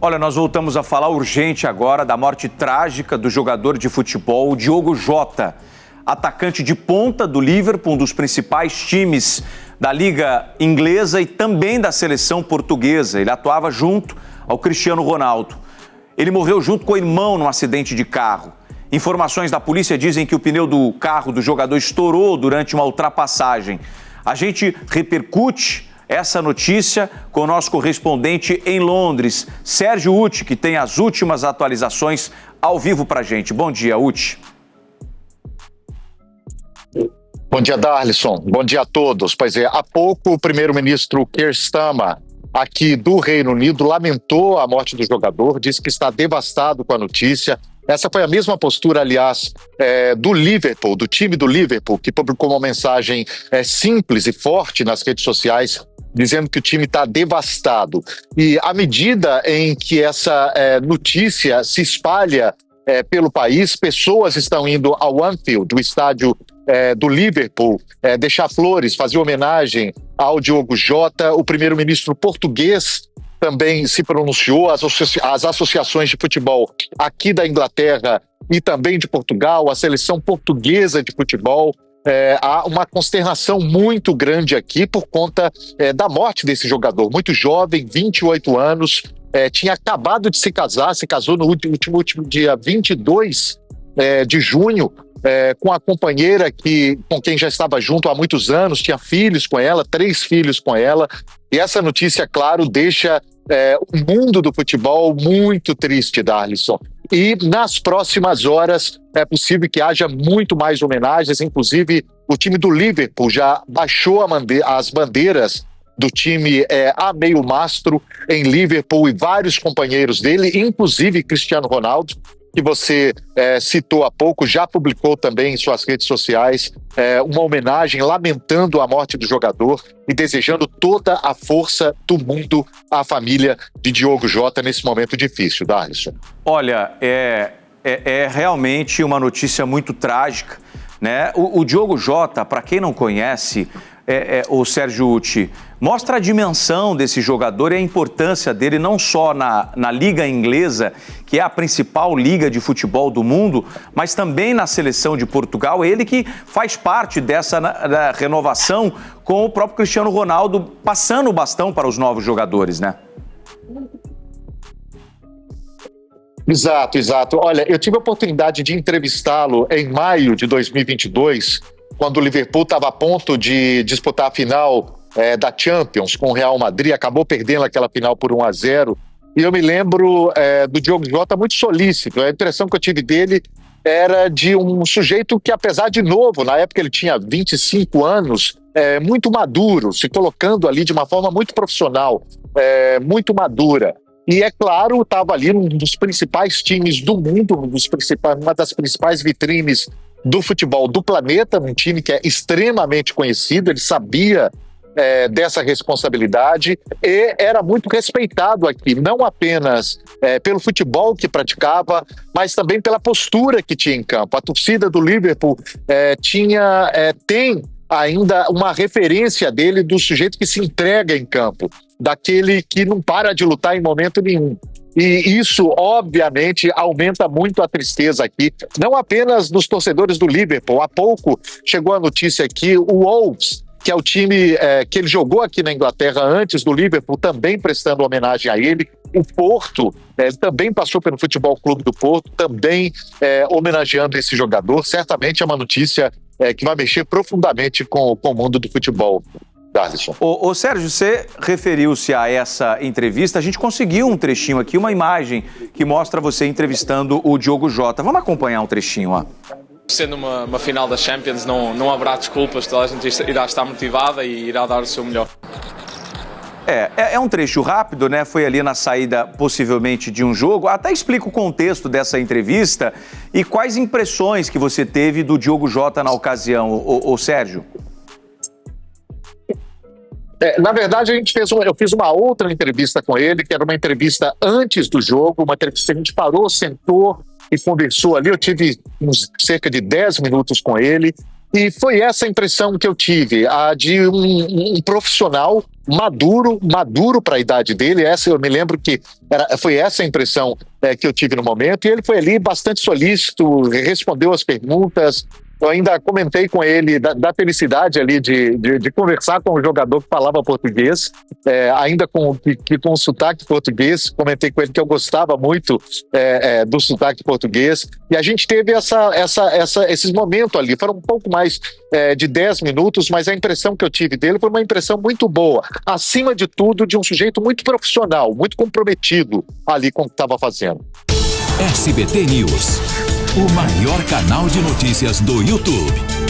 Olha, nós voltamos a falar urgente agora da morte trágica do jogador de futebol Diogo Jota, atacante de ponta do Liverpool, um dos principais times da Liga Inglesa e também da seleção portuguesa. Ele atuava junto ao Cristiano Ronaldo. Ele morreu junto com o irmão num acidente de carro. Informações da polícia dizem que o pneu do carro do jogador estourou durante uma ultrapassagem. A gente repercute essa notícia com o nosso correspondente em Londres, Sérgio Uti, que tem as últimas atualizações ao vivo para a gente. Bom dia, Uti. Bom dia, Darlison. Bom dia a todos. Pois é, há pouco o primeiro-ministro Keir Starmer, aqui do Reino Unido, lamentou a morte do jogador, disse que está devastado com a notícia. Essa foi a mesma postura, aliás, do Liverpool, do time do Liverpool, que publicou uma mensagem simples e forte nas redes sociais, dizendo que o time está devastado. E à medida em que essa notícia se espalha pelo país, pessoas estão indo ao Anfield, do estádio do Liverpool, deixar flores, fazer homenagem ao Diogo Jota. O primeiro-ministro português também se pronunciou, as associações de futebol aqui da Inglaterra e também de Portugal, a seleção portuguesa de futebol. Há uma consternação muito grande aqui por conta da morte desse jogador, muito jovem, 28 anos, tinha acabado de se casar, se casou no último dia 22 de junho, com a companheira com quem já estava junto há muitos anos, tinha filhos com ela, 3 filhos com ela, e essa notícia, claro, deixa o mundo do futebol muito triste, Darlison. E nas próximas horas é possível que haja muito mais homenagens, inclusive o time do Liverpool já baixou as bandeiras do time a meio mastro em Liverpool, e vários companheiros dele, inclusive Cristiano Ronaldo, que você citou há pouco, já publicou também em suas redes sociais uma homenagem lamentando a morte do jogador e desejando toda a força do mundo à família de Diogo Jota nesse momento difícil, Darlison. Olha, é realmente uma notícia muito trágica, né? O Diogo Jota, para quem não conhece, o Sérgio Uti, mostra a dimensão desse jogador e a importância dele não só na Liga Inglesa, que é a principal liga de futebol do mundo, mas também na seleção de Portugal. Ele que faz parte dessa renovação com o próprio Cristiano Ronaldo passando o bastão para os novos jogadores, né? Exato. Olha, eu tive a oportunidade de entrevistá-lo em maio de 2022, quando o Liverpool estava a ponto de disputar a final da Champions com o Real Madrid, acabou perdendo aquela final por 1-0, e eu me lembro do Diogo Jota muito solícito. A impressão que eu tive dele era de um sujeito que, apesar de novo, na época ele tinha 25 anos, muito maduro, se colocando ali de uma forma muito profissional, muito madura. E, é claro, estava ali num dos principais times do mundo, uma das principais vitrines do futebol do planeta, um time que é extremamente conhecido. Ele sabia dessa responsabilidade e era muito respeitado aqui, não apenas pelo futebol que praticava, mas também pela postura que tinha em campo. A torcida do Liverpool tem ainda uma referência dele, do sujeito que se entrega em campo, daquele que não para de lutar em momento nenhum. E isso, obviamente, aumenta muito a tristeza aqui, não apenas dos torcedores do Liverpool. Há pouco chegou a notícia aqui, o Wolves, que é o time que ele jogou aqui na Inglaterra antes do Liverpool, também prestando homenagem a ele. O Porto também passou pelo Futebol Clube do Porto, também homenageando esse jogador. Certamente é uma notícia que vai mexer profundamente com o mundo do futebol. Darlison. Ô Sérgio, você referiu-se a essa entrevista. A gente conseguiu um trechinho aqui, uma imagem que mostra você entrevistando o Diogo Jota. Vamos acompanhar um trechinho, ó. Sendo uma final da Champions, não haverá desculpas, toda a gente irá estar motivada e irá dar o seu melhor. É um trecho rápido, né? Foi ali na saída, possivelmente, de um jogo. Até explica o contexto dessa entrevista e quais impressões que você teve do Diogo Jota na ocasião, ô Sérgio. Na verdade, eu fiz uma outra entrevista com ele, que era uma entrevista antes do jogo, uma entrevista que a gente parou, sentou e conversou ali. Eu tive cerca de 10 minutos com ele, e foi essa impressão que eu tive, a de um profissional maduro para a idade dele. Eu me lembro que foi essa a impressão que eu tive no momento, e ele foi ali bastante solícito, respondeu as perguntas. Eu ainda comentei com ele da felicidade ali de conversar com um jogador que falava português, ainda com sotaque português. Comentei com ele que eu gostava muito do sotaque português. E a gente teve esses momentos ali. Foram um pouco mais de 10 minutos, mas a impressão que eu tive dele foi uma impressão muito boa. Acima de tudo, de um sujeito muito profissional, muito comprometido ali com o que estava fazendo. SBT News, o maior canal de notícias do YouTube.